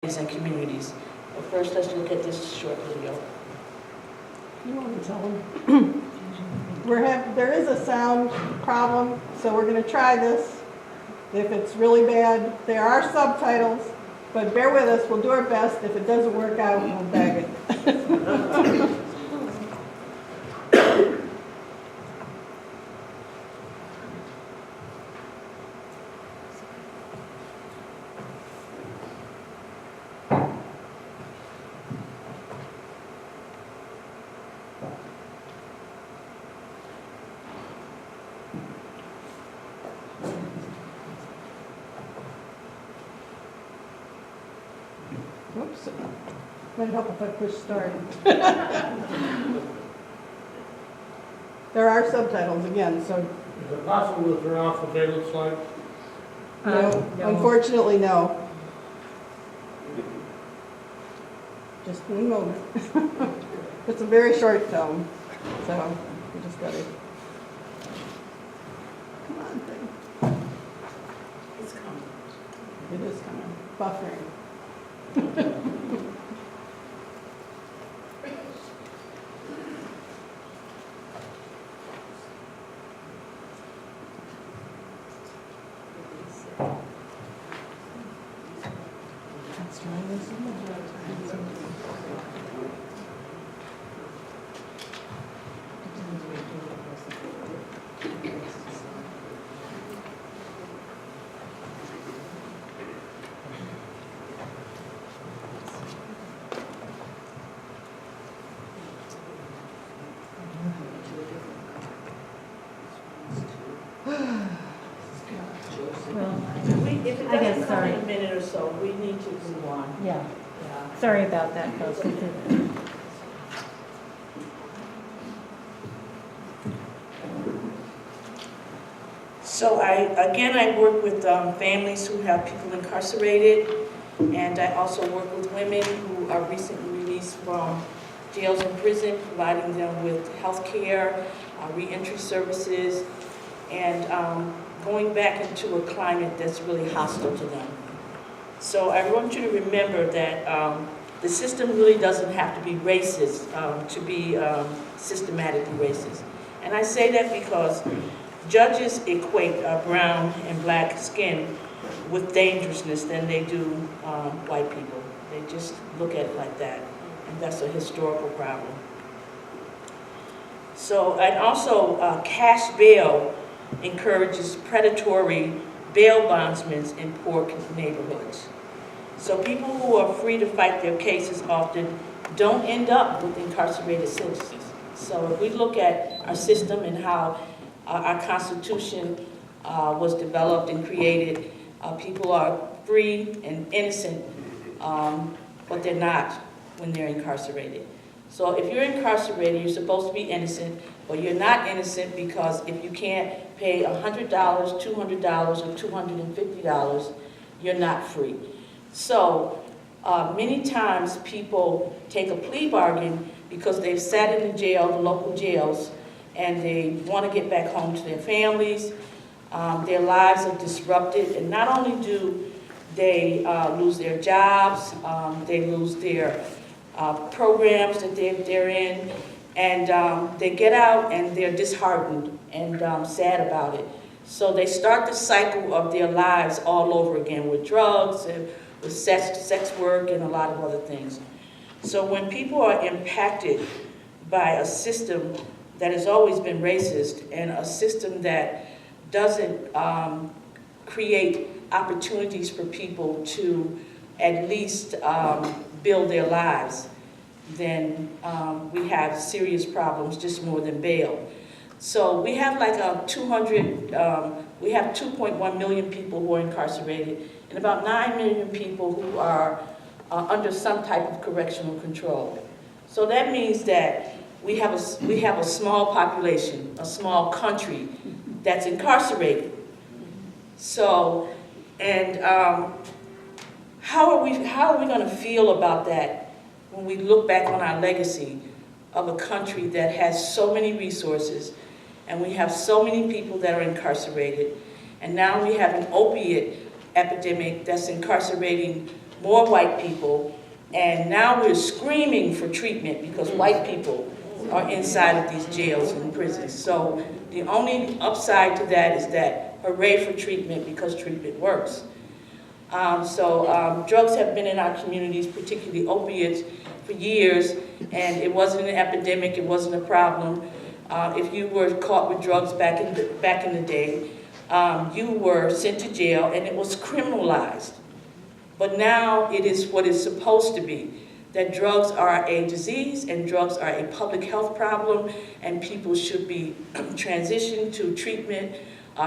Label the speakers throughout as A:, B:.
A: and communities. But first, let's look at this short video.
B: You want to tell them? There is a sound problem, so we're going to try this. If it's really bad, there are subtitles, but bear with us. We'll do our best. If it doesn't work out, we'll bag it. Oops. Might help if I push start. There are subtitles again, so
C: Is it possible to turn off what they looks like?
B: no, unfortunately, no. Just one moment. It's a very short film, so we just got to. Come on, thing.
A: It's coming.
B: It is coming. Buffering. Let's try this again.
A: If it
D: I guess,
A: doesn't come in
D: sorry.
A: a minute or so, we need to move on.
D: Yeah,
A: Yeah.
D: sorry about that, folks.
A: So I work with families who have people incarcerated, and I also work with women who are recently released from jails and prison, providing them with health care, reentry services, and going back into a climate that's really hostile to them. So I want you to remember that the system really doesn't have to be racist to be systematically racist. And I say that because judges equate brown and black skin with dangerousness than they do white people. They just look at it like that, and that's a historical problem. So, and also cash bail encourages predatory bail bondsmen in poor neighborhoods. So people who are free to fight their cases often don't end up with incarcerated citizens. So if we look at our system and how our Constitution was developed and created, people are free and innocent, but they're not when they're incarcerated. So if you're incarcerated, you're supposed to be innocent, but you're not innocent because if you can't pay $100, $200, or $250, you're not free. So many times people take a plea bargain because they've sat in the jail, the local jails, and they want to get back home to their families. Their lives are disrupted, and not only do they lose their jobs, they lose their programs that they're in, and they get out and they're disheartened and sad about it. So they start the cycle of their lives all over again with drugs and with sex work and a lot of other things. So when people are impacted by a system that has always been racist and a system that doesn't create opportunities for people to at least build their lives, then we have serious problems, just more than bail. So we have like we have 2.1 million people who are incarcerated and about 9 million people who are under some type of correctional control. So that means that we have a small population, a small country that's incarcerated. So, and how are we going to feel about that when we look back on our legacy of a country that has so many resources, and we have so many people that are incarcerated, and now we have an opiate epidemic that's incarcerating more white people, and now we're screaming for treatment because white people are inside of these jails and prisons. So the only upside to that is that hooray for treatment, because treatment works. Drugs have been in our communities, particularly opiates, for years, and it wasn't an epidemic, it wasn't a problem. If you were caught with drugs back in the day, you were sent to jail and it was criminalized. But now it is what it's supposed to be, that drugs are a disease and drugs are a public health problem, and people should be transitioned to treatment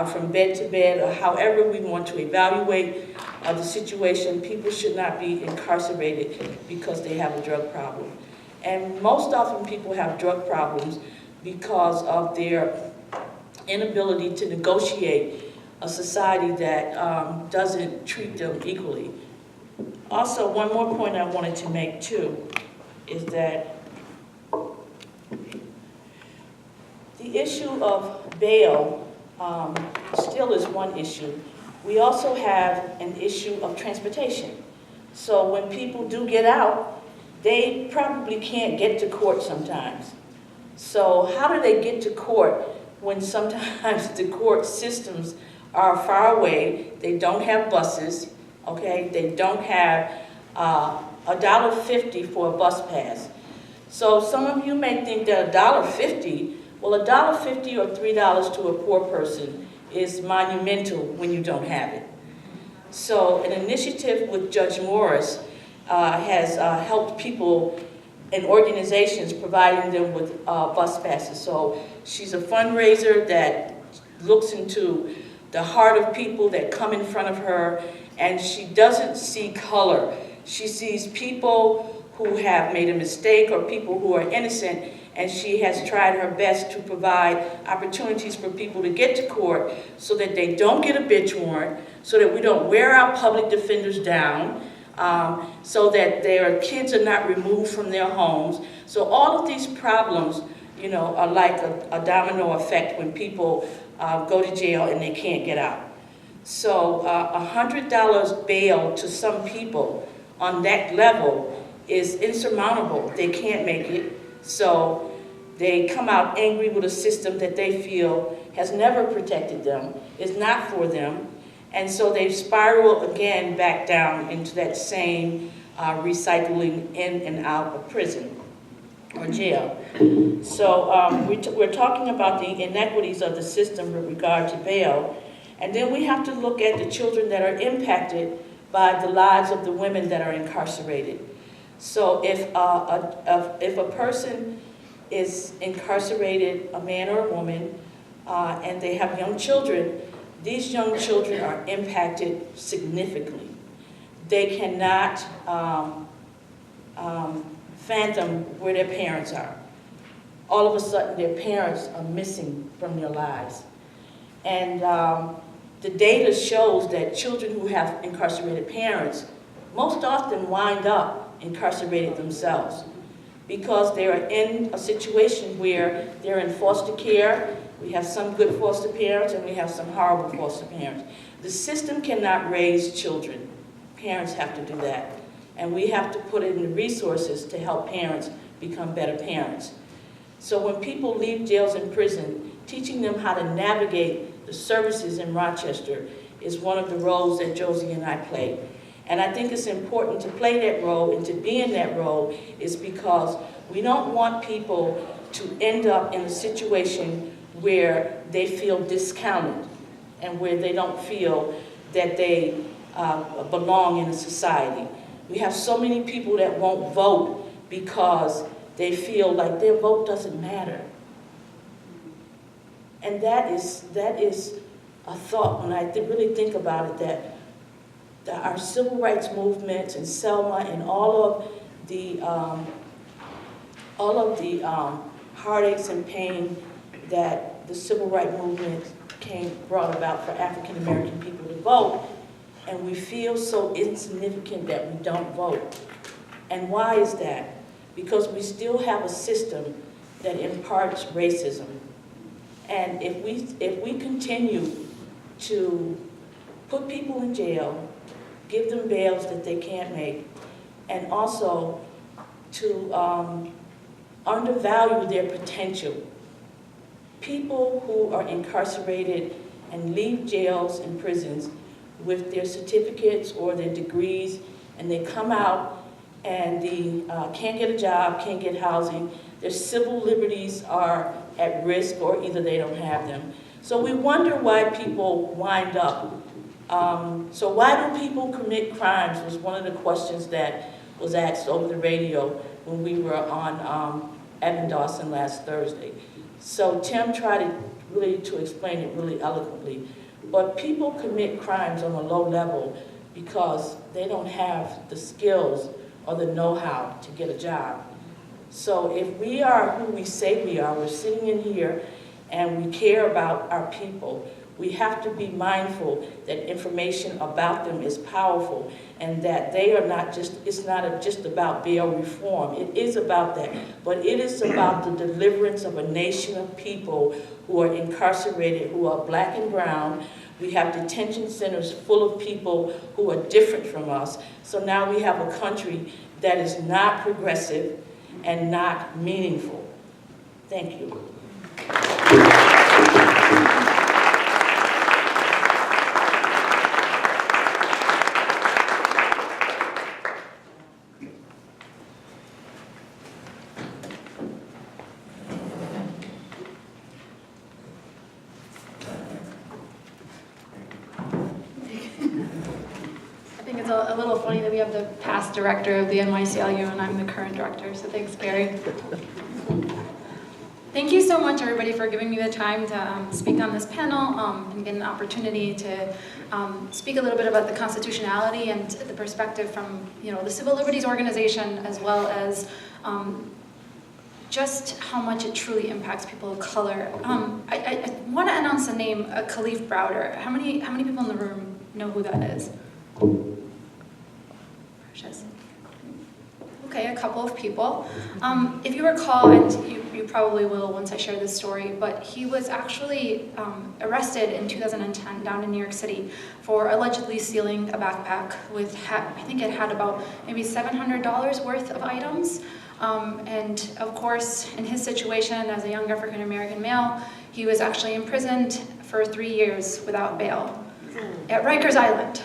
A: from bed to bed, or however we want to evaluate the situation. People should not be incarcerated because they have a drug problem. And most often people have drug problems because of their inability to negotiate a society that doesn't treat them equally. Also, one more point I wanted to make too is that the issue of bail still is one issue. We also have an issue of transportation. So when people do get out, they probably can't get to court sometimes. So how do they get to court when sometimes the court systems are far away? They don't have buses, okay? They don't have $1.50 for a bus pass. So some of you may think that $1.50, well, $1.50 or $3 to a poor person is monumental when you don't have it. So an initiative with Judge Morris has helped people and organizations providing them with bus passes. So she's a fundraiser that looks into the heart of people that come in front of her, and she doesn't see color. She sees people who have made a mistake or people who are innocent, and she has tried her best to provide opportunities for people to get to court so that they don't get a bitch warrant, so that we don't wear our public defenders down, so that their kids are not removed from their homes. So all of these problems, you know, are like a domino effect when people go to jail and they can't get out. So $100 bail to some people on that level is insurmountable. They can't make it. So they come out angry with a system that they feel has never protected them, is not for them. And so they spiral again back down into that same recycling in and out of prison or jail. So we're talking about the inequities of the system with regard to bail. And then we have to look at the children that are impacted by the lives of the women that are incarcerated. So if a person is incarcerated, a man or a woman, and they have young children, these young children are impacted significantly. They cannot fathom where their parents are. All of a sudden, their parents are missing from their lives. And the data shows that children who have incarcerated parents most often wind up incarcerated themselves because they're in a situation where they're in foster care. We have some good foster parents and we have some horrible foster parents. The system cannot raise children. Parents have to do that. And we have to put in the resources to help parents become better parents. So when people leave jails and prison, teaching them how to navigate the services in Rochester is one of the roles that Josie and I play. And I think it's important to play that role and to be in that role is because we don't want people to end up in a situation where they feel discounted and where they don't feel that they belong in a society. We have so many people that won't vote because they feel like their vote doesn't matter. And that is a thought when I really think about it, that our civil rights movements and Selma and all of the heartaches and pain that the civil rights movement brought about for African American people to vote, and we feel so insignificant that we don't vote. And why is that? Because we still have a system that imparts racism. And if we continue to put people in jail, give them bails that they can't make, and also to undervalue their potential. People who are incarcerated and leave jails and prisons with their certificates or their degrees, and they come out and can't get a job, can't get housing, their civil liberties are at risk, or either they don't have them. So we wonder why people wind up. So why do people commit crimes was one of the questions that was asked over the radio when we were on Evan Dawson last Thursday. So Tim tried to explain it really eloquently. But people commit crimes on a low level because they don't have the skills or the know-how to get a job. So if we are who we say we are, we're sitting in here and we care about our people, we have to be mindful that information about them is powerful and that they are not just, it's not just about bail reform. It is about that, but it is about the deliverance of a nation of people who are incarcerated, who are black and brown. We have detention centers full of people who are different from us. So now we have a country that is not progressive and not meaningful. Thank you.
D: I think it's a little funny that we have the past director of the NYCLU and I'm the current director, so thanks, Gary. Thank you so much, everybody, for giving me the time to speak on this panel and get an opportunity to speak a little bit about the constitutionality and the perspective from the Civil Liberties Organization, as well as just how much it truly impacts people of color. I want to announce the name Kalief Browder. How many people in the room know who that is? Precious. Okay, a couple of people. If you recall, and you probably will once I share this story, but he was actually arrested in 2010 down in New York City for allegedly stealing a backpack with, I think it had about maybe $700 worth of items. And of course, in his situation as a young African-American male, he was actually imprisoned for 3 years without bail at Rikers Island,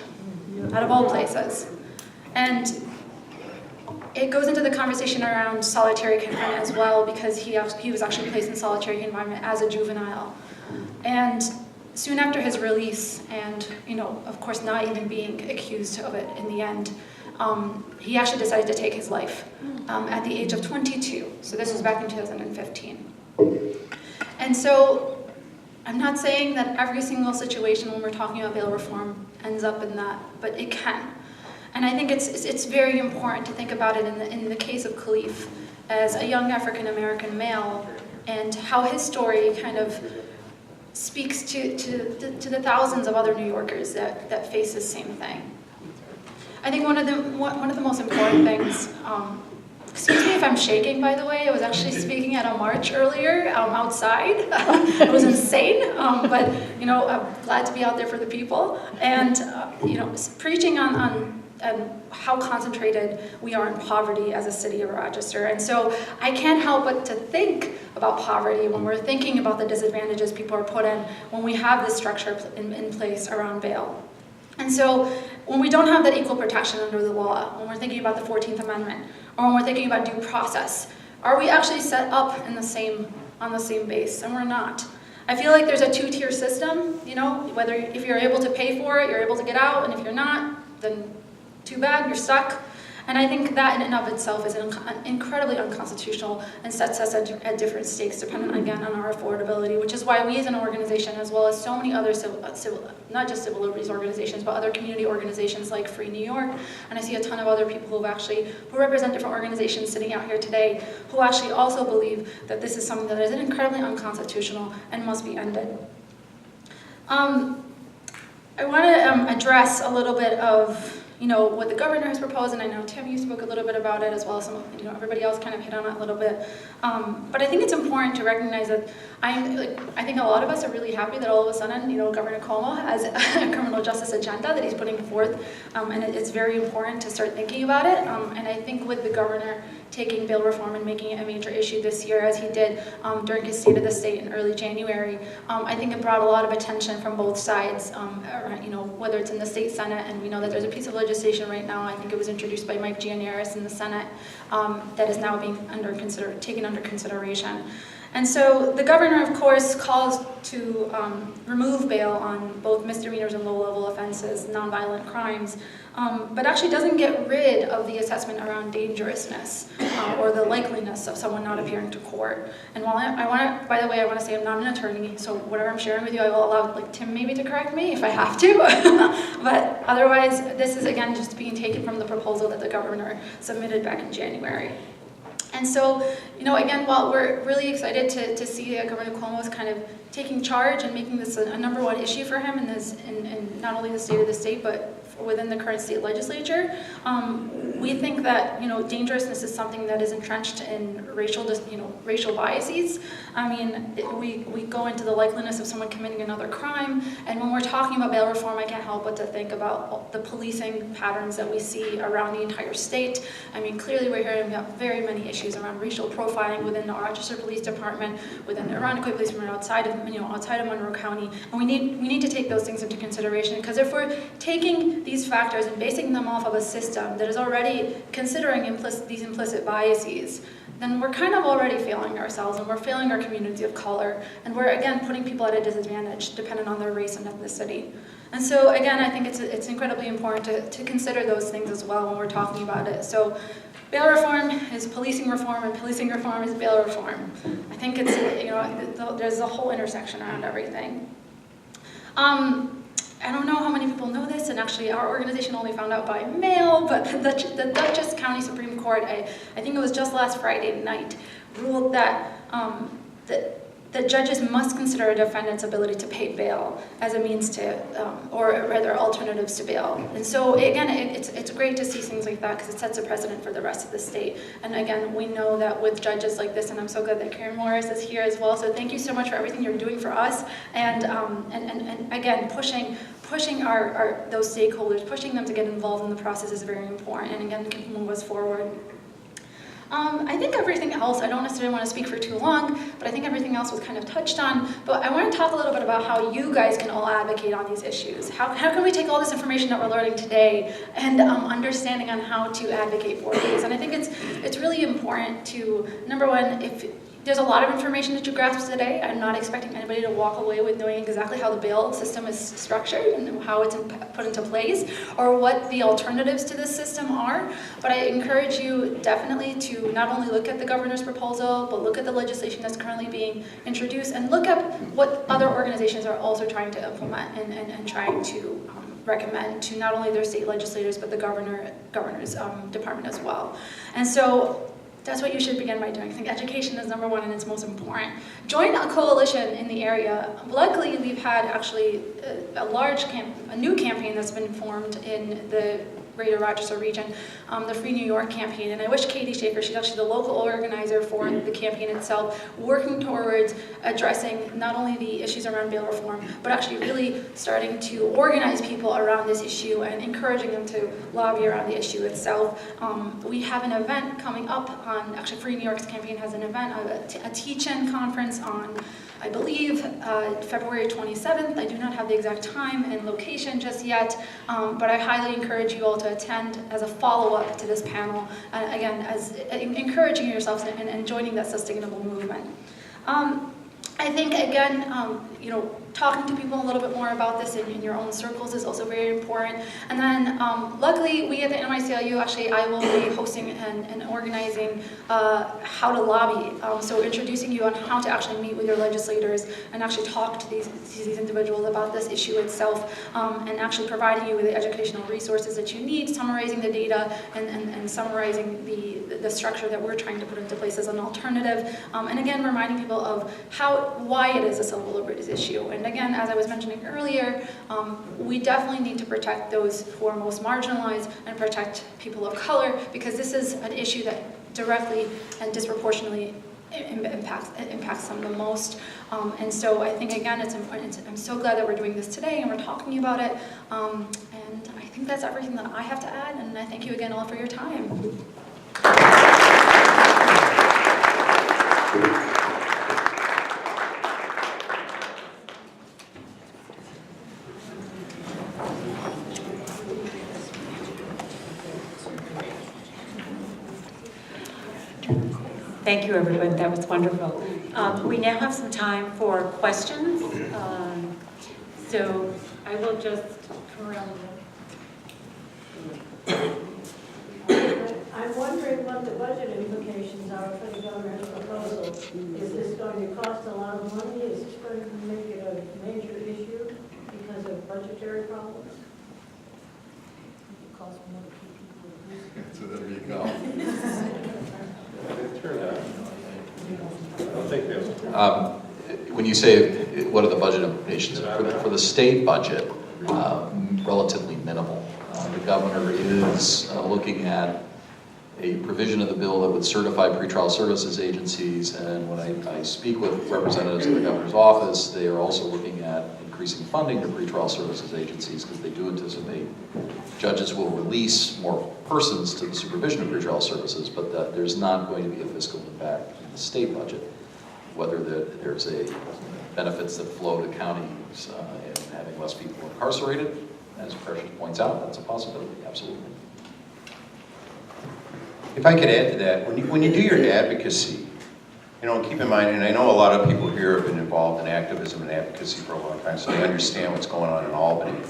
D: out of all places. And it goes into the conversation around solitary confinement as well, because he was actually placed in solitary confinement as a juvenile. And soon after his release, and of course not even being accused of it in the end, he actually decided to take his life at the age of 22. So this was back in 2015. And so I'm not saying that every single situation when we're talking about bail reform ends up in that, but it can. And I think it's very important to think about it in the case of Kalief as a young African-American male, and how his story kind of speaks to the thousands of other New Yorkers that face the same thing. I think one of the most important things, excuse me if I'm shaking, by the way, I was actually speaking at a march earlier outside. It was insane, but I'm glad to be out there for the people, and preaching on how concentrated we are in poverty as a city of Rochester. And so I can't help but to think about poverty when we're thinking about the disadvantages people are put in when we have this structure in place around bail. And so when we don't have that equal protection under the law, when we're thinking about the 14th Amendment, or when we're thinking about due process, are we actually set up on the same base? And we're not. I feel like there's a two-tier system, whether if you're able to pay for it, you're able to get out, and if you're not, then too bad, you're stuck. And I think that in and of itself is incredibly unconstitutional and sets us at different stakes depending, again, on our affordability, which is why we as an organization, as well as so many other not just civil liberties organizations, but other community organizations like Free New York, and I see a ton of other people who represent different organizations sitting out here today, who actually also believe that this is something that is incredibly unconstitutional and must be ended. I want to address a little bit of what the governor has proposed, and I know, Tim, you spoke a little little bit about it, as well as some, everybody else kind of hit on it a little bit. But I think it's important to recognize that I think a lot of us are really happy that all of a sudden, Governor Cuomo has a criminal justice agenda that he's putting forth, and it's very important to start thinking about it. And I think with the governor taking bail reform and making it a major issue this year, as he did during his State of the State in early January, I think it brought a lot of attention from both sides, whether it's in the state Senate, and we know that there's a piece of legislation right now, I think it was introduced by Mike Gianaris in the Senate, that is now being taken under consideration. And so the governor, of course, calls to remove bail on both misdemeanors and low-level offenses, nonviolent crimes, but actually doesn't get rid of the assessment around dangerousness or the likeliness of someone not appearing to court. And while I want to, by the way, I want to say I'm not an attorney, so whatever I'm sharing with you, I will allow Tim maybe to correct me if I have to. But otherwise, this is again just being taken from the proposal that the governor submitted back in January. And so, again, while we're really excited to see Governor Cuomo is kind of taking charge and making this a number one issue for him in not only the State of the State, but within the current state legislature, we think that dangerousness is something that is entrenched in racial biases. I mean, we go into the likeliness of someone committing another crime, and when we're talking about bail reform, I can't help but to think about the policing patterns that we see around the entire state. I mean, clearly we're hearing about very many issues around racial profiling within the Rochester Police Department, within the Irondequoit Police Department, outside of Monroe County, and we need to take those things into consideration, because if we're taking these factors and basing them off of a system that is already considering these implicit biases, then we're kind of already failing ourselves, and we're failing our community of color, and we're again putting people at a disadvantage dependent on their race and ethnicity. And so again, I think it's incredibly important to consider those things as well when we're talking about it. So bail reform is policing reform, and policing reform is bail reform. I think it's, there's a whole intersection around everything. I don't know how many people know this, and actually our organization only found out by mail, but the Dutchess County Supreme Court, I think it was just last Friday night, ruled that that judges must consider a defendant's ability to pay bail as a means to, or rather alternatives to bail. And so again, it's great to see things like that, because it sets a precedent for the rest of the state. And again, we know that with judges like this, and I'm so glad that Karen Morris is here as well, so thank you so much for everything you're doing for us, and again, pushing those stakeholders, pushing them to get involved in the process is very important, and again, can move us forward. I think everything else, I don't necessarily want to speak for too long, but I think everything else was kind of touched on. But I want to talk a little bit about how you guys can all advocate on these issues. How can we take all this information that we're learning today and understanding on how to advocate for these? And I think it's really important to, number one, if there's a lot of information that you grasped today. I'm not expecting anybody to walk away with knowing exactly how the bail system is structured and how it's put into place, or what the alternatives to this system are. But I encourage you definitely to not only look at the governor's proposal, but look at the legislation that's currently being introduced, and look up what other organizations are also trying to implement and trying to recommend to not only their state legislators, but the governor's department as well. And so that's what you should begin by doing. I think education is number one, and it's most important. Join a coalition in the area. Luckily, we've had actually a new campaign that's been formed in the Greater Rochester region, the Free New York campaign. And I wish Katie Schaefer, she's actually the local organizer for the campaign itself, working towards addressing not only the issues around bail reform, but actually really starting to organize people around this issue and encouraging them to lobby around the issue itself. We have an event coming up on, actually Free New York's campaign has an event, a teach-in conference on, I believe, February 27th. I do not have the exact time and location just yet, but I highly encourage you all to attend as a follow-up to this panel, again, as encouraging yourselves and joining that sustainable movement. I think, again, talking to people a little bit more about this in your own circles is also very important. And then, luckily, we at the NYCLU, actually, I will be hosting and organizing how to lobby. So introducing you on how to actually meet with your legislators and actually talk to these individuals about this issue itself, and actually providing you with the educational resources that you need, summarizing the data, and summarizing the structure that we're trying to put into place as an alternative. And again, reminding people of why it is a civil liberties issue. And again, as I was mentioning earlier, we definitely need to protect those who are most marginalized and protect people of color, because this is an issue that directly and disproportionately impacts them the most. And so I think, again, it's important. I'm so glad that we're doing this today and we're talking about it. And I think that's everything that I have to add, and I thank you again all for your time.
E: Thank you, everyone. That was wonderful. We now have some time for questions. So I will just come around.
F: I'm wondering what the budget implications are for the governor's proposal. Is this going to cost a lot of money? Is this going to make it a major issue because of budgetary problems?
G: So there you go. When you say what are the budget implications for the state budget, relatively minimal. The governor is looking at a provision of the bill that would certify pretrial services agencies, and when I speak with representatives of the governor's office, they are also looking at increasing funding to pretrial services agencies, because they do anticipate judges will release more persons to the supervision of pretrial services, but that there's not going to be a fiscal impact in the state budget. Whether there's a benefits that flow to counties and having less people incarcerated, as Precious points out, that's a possibility, absolutely.
H: If I could add to that, when you do your advocacy, keep in mind, and I know a lot of people here have been involved in activism and advocacy for a long time, so they understand what's going on in Albany.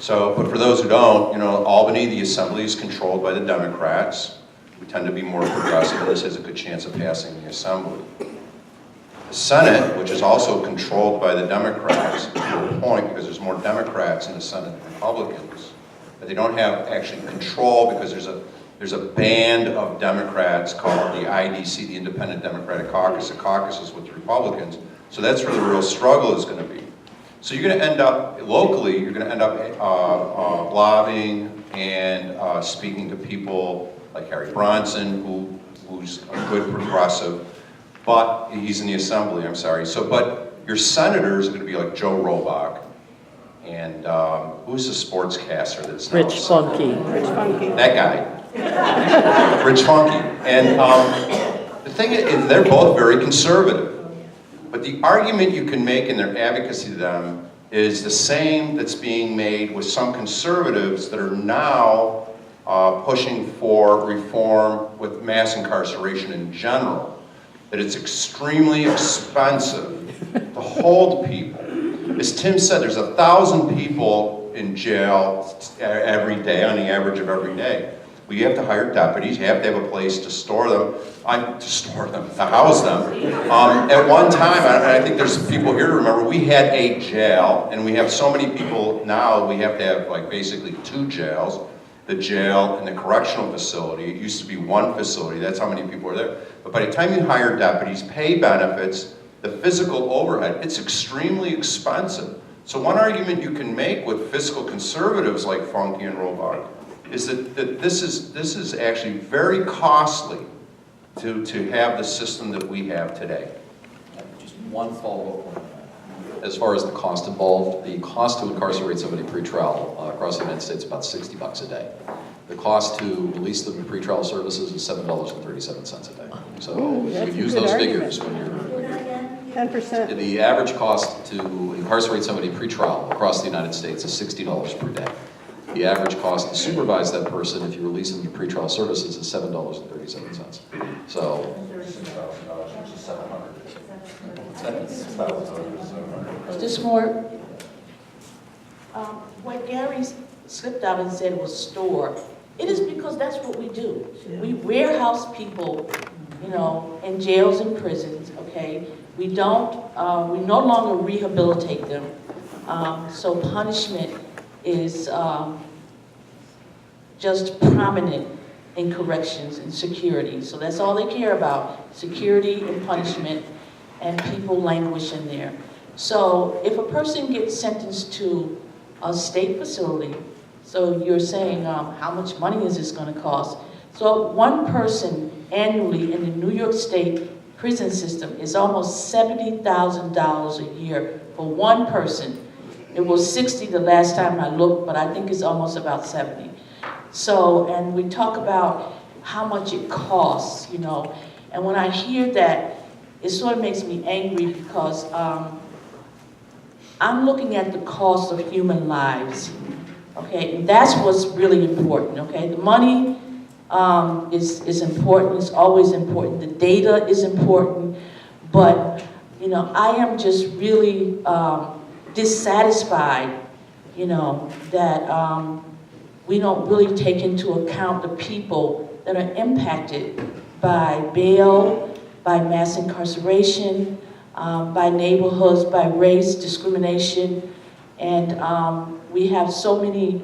H: So, but for those who don't, Albany, the assembly is controlled by the Democrats. We tend to be more progressive, and this has a good chance of passing the assembly. The Senate, which is also controlled by the Democrats, to a point, because there's more Democrats in the Senate than Republicans, but they don't have actually control, because there's a band of Democrats called the IDC, the Independent Democratic Caucus. The caucus is with the Republicans. So that's where the real struggle is going to be. So you're going to end up, locally, you're going to end up lobbying and speaking to people like Harry Bronson, who's a good progressive, but he's in the assembly, I'm sorry. So, but your senators are going to be like Joe Robach, and who's the sportscaster that's now
I: Rich Funky.
H: that guy. Rich Funky. And the thing is, they're both very conservative. But the argument you can make in their advocacy to them is the same that's being made with some conservatives that are now pushing for reform with mass incarceration in general. That it's extremely expensive to hold people. As Tim said, there's 1,000 people in jail every day, on the average of every day. Well, you have to hire deputies, you have to have a place to store them, to house them. At one time, I think there's people here to remember, we had a jail, and we have so many people now, we have to have like basically 2 jails. The jail and the correctional facility. It used to be 1 facility, that's how many people are there. But by the time you hire deputies, pay benefits, the physical overhead, it's extremely expensive. So one argument you can make with fiscal conservatives like Funky and Robach is that this is actually very costly to have the system that we have today.
G: Just one follow-up on that. As far as the cost involved, the cost to incarcerate somebody pretrial across the United States is about $60 a day. The cost to release them in pretrial services is $7.37 a day. So you can use those figures when you're
B: 10%.
G: The average cost to incarcerate somebody pretrial across the United States is $60 per day. The average cost to supervise that person if you release them to pretrial services is $7.37. So
A: Just more, when Gary slipped out and said was store, it is because that's what we do. We warehouse people, in jails and prisons, okay? We no longer rehabilitate them. So punishment is just prominent in corrections and security. So that's all they care about, security and punishment, and people languish in there. So if a person gets sentenced to a state facility, so you're saying how much money is this going to cost? So one person annually in the New York State prison system is almost $70,000 a year for one person. It was 60 the last time I looked, but I think it's almost about 70. So, and we talk about how much it costs, you know, and when I hear that, it sort of makes me angry because I'm looking at the cost of human lives, okay, and that's what's really important, okay? The money is important, it's always important, the data is important, but, you know, I am just really dissatisfied, you know, that we don't really take into account the people that are impacted by bail, by mass incarceration, by neighborhoods, by race discrimination, and we have so many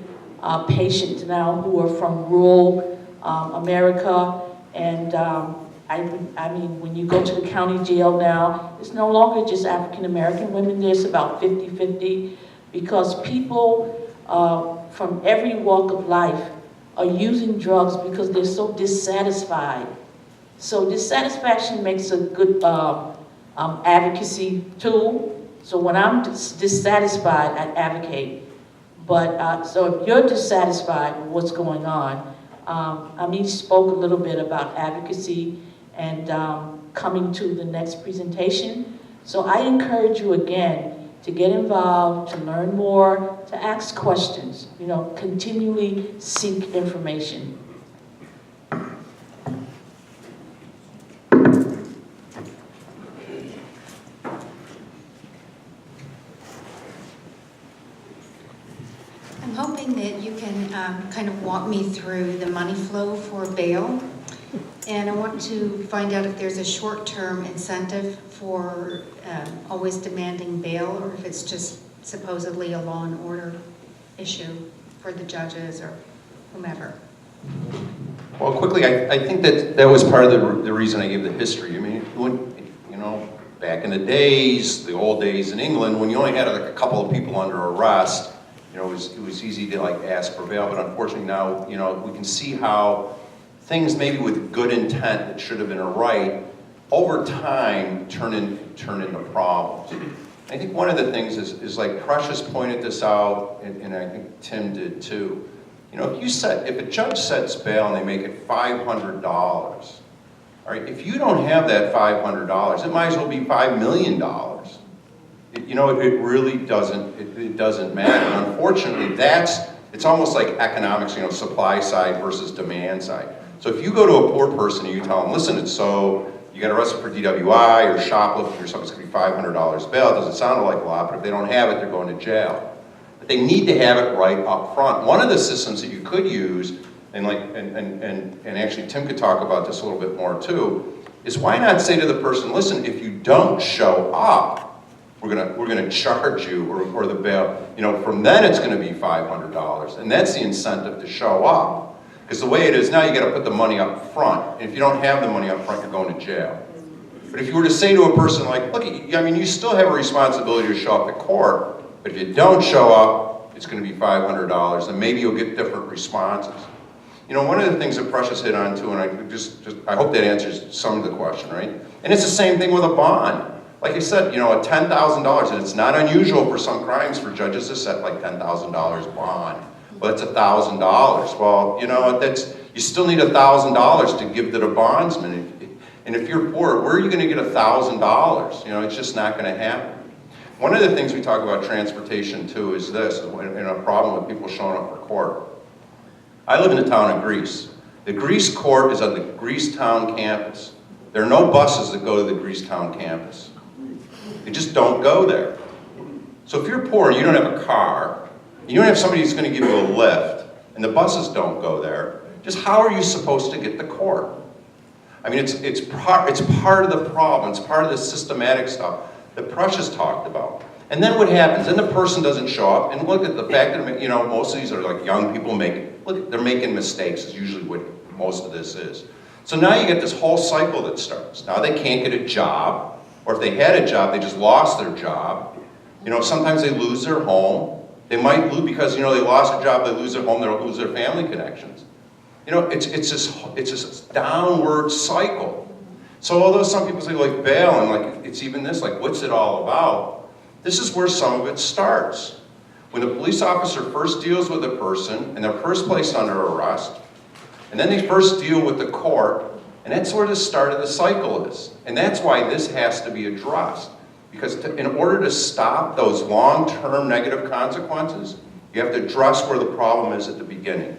A: patients now who are from rural America, and I mean, when you go to the county jail now, it's no longer just African American women, there's about 50-50, because people from every walk of life are using drugs because they're so dissatisfied. So dissatisfaction makes a good advocacy tool. So when I'm dissatisfied, I advocate. But so if you're dissatisfied with what's going on, Amit spoke a little bit about advocacy and coming to the next presentation. So I encourage you again to get involved, to learn more, to ask questions, you know, continually seek information.
I: I'm hoping that you can kind of walk me through the money flow for bail. And I want to find out if there's a short-term incentive for always demanding bail, or if it's just supposedly a law and order issue for the judges or whomever.
H: Well, quickly, I think that was part of the reason I gave the history. I mean, you know, back in the days, the old days in England, when you only had like a couple of people under arrest, you know, it was easy to like ask for bail. But unfortunately now, you know, we can see how things maybe with good intent that should have been a right, over time turn into problems. I think one of the things is like Precious pointed this out, and I think Tim did too. You know, if a judge sets bail and they make it $500, all right, if you don't have that $500, it might as well be $5 million. You know, it really doesn't, it doesn't matter. And unfortunately, it's almost like economics, you know, supply side versus demand side. So if you go to a poor person and you tell them, listen, you got arrested for DWI or shoplifting or something, it's going to be $500 bail. It doesn't sound like a lot, but if they don't have it, they're going to jail. But they need to have it right up front. One of the systems that you could use, and actually Tim could talk about this a little bit more too, is why not say to the person, listen, if you don't show up, we're gonna charge you, or the bail, you know, from then it's gonna be $500. And that's the incentive to show up. Because the way it is now, you gotta put the money up front. And if you don't have the money up front, you're going to jail. But if you were to say to a person like, look, I mean, you still have a responsibility to show up at court, but if you don't show up, it's gonna be $500, and maybe you'll get different responses. You know, one of the things that Precious hit on too, and I hope that answers some of the question, right? And it's the same thing with a bond. Like I said, you know, a $10,000, and it's not unusual for some crimes for judges to set like $10,000 bond. But it's $1,000. Well, you know, you still need $1,000 to give to the bondsman. And if you're poor, where are you going to get $1,000? You know, it's just not going to happen. One of the things we talk about transportation too is this, and a problem with people showing up for court. I live in the town of Greece. The Greece court is on the Greecetown campus. There are no buses that go to the Greecetown campus. They just don't go there. So if you're poor and you don't have a car, you don't have somebody who's going to give you a lift, and the buses don't go there, just how are you supposed to get to court? I mean, it's part of the problem. It's part of the systematic stuff that Precious talked about. And then what happens? Then the person doesn't show up, and look at the fact that, you know, most of these are like young people they're making mistakes is usually what most of this is. So now you get this whole cycle that starts. Now they can't get a job, or if they had a job, they just lost their job. You know, sometimes they lose their home. They might lose because, you know, they lost their job, they lose their home, they'll lose their family connections. You know, it's this downward cycle. So although some people say like bail and like it's even this, like what's it all about? This is where some of it starts. When the police officer first deals with a person and they're first placed under arrest, and then they first deal with the court, and that's where the start of the cycle is. And that's why this has to be addressed. Because in order to stop those long-term negative consequences, you have to address where the problem is at the beginning.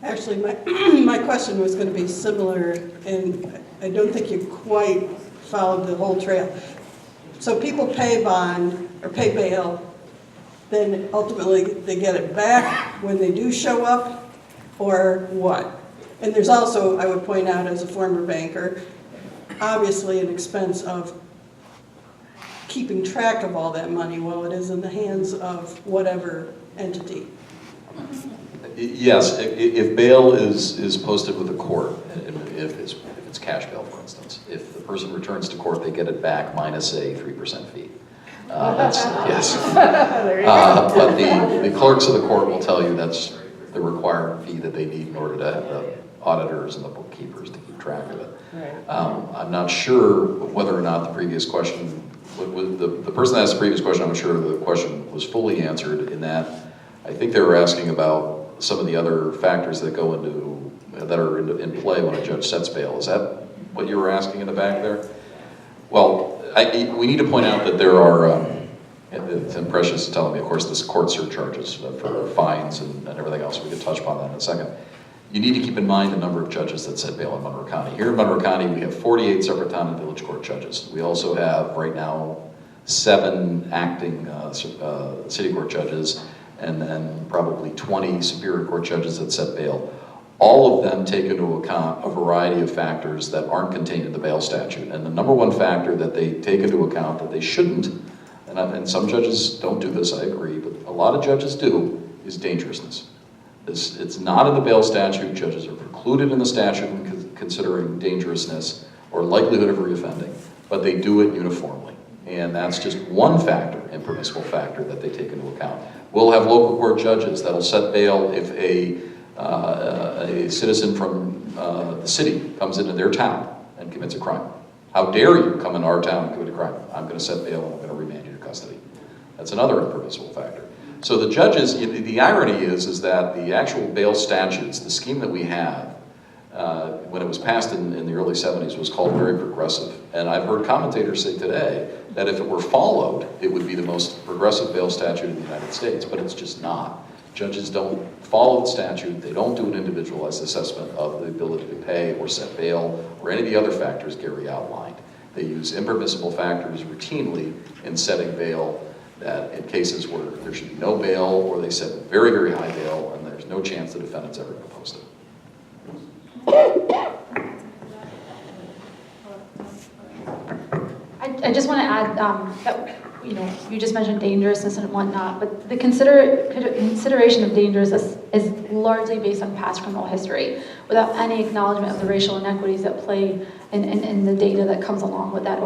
B: Actually, my question was going to be similar, and I don't think you quite followed the whole trail. So people pay bond or pay bail, then ultimately they get it back when they do show up, or what? And there's also, I would point out as a former banker, obviously an expense of keeping track of all that money while it is in the hands of whatever entity.
G: Yes, if bail is posted with the court, if it's cash bail, for instance, if the person returns to court, they get it back minus a 3% fee. Yes. But the clerks of the court will tell you that's the required fee that they need in order to have the auditors and the bookkeepers to keep track of it. I'm not sure whether or not the previous question, the person that asked the previous question, I'm not sure the question was fully answered in that I think they were asking about some of the other factors that go into, that are in play when a judge sets bail. Is that what you were asking in the back there? Well, we need to point out that there are, and Precious is telling me, of course, this court surcharges for fines and everything else. We can touch upon that in a second. You need to keep in mind the number of judges that set bail in Monroe County. Here in Monroe County, we have 48 separate town and village court judges. We also have, right now, 7 acting city court judges, and then probably 20 superior court judges that set bail. All of them take into account a variety of factors that aren't contained in the bail statute. And the number one factor that they take into account that they shouldn't, and some judges don't do this, I agree, but a lot of judges do, is dangerousness. It's not in the bail statute. Judges are precluded in the statute from considering dangerousness or likelihood of reoffending, but they do it uniformly. And that's just one factor, impermissible factor, that they take into account. We'll have local court judges that'll set bail if a citizen from the city comes into their town and commits a crime. How dare you come into our town and commit a crime? I'm going to set bail and I'm going to remand you to custody. That's another impermissible factor. So the judges, the irony is that the actual bail statutes, the scheme that we have, when it was passed in the early 70s, was called very progressive. And I've heard commentators say today that if it were followed, it would be the most progressive bail statute in the United States, but it's just not. Judges don't follow the statute. They don't do an individualized assessment of the ability to pay or set bail or any of the other factors Gary outlined. They use impermissible factors routinely in setting bail, that in cases where there should be no bail, or they set very, very high bail and there's no chance the defendant's ever going to post it.
D: I just want to add that, you just mentioned dangerousness and whatnot, but the consideration of dangerousness is largely based on past criminal history, without any acknowledgement of the racial inequities that play in the data that comes along with that.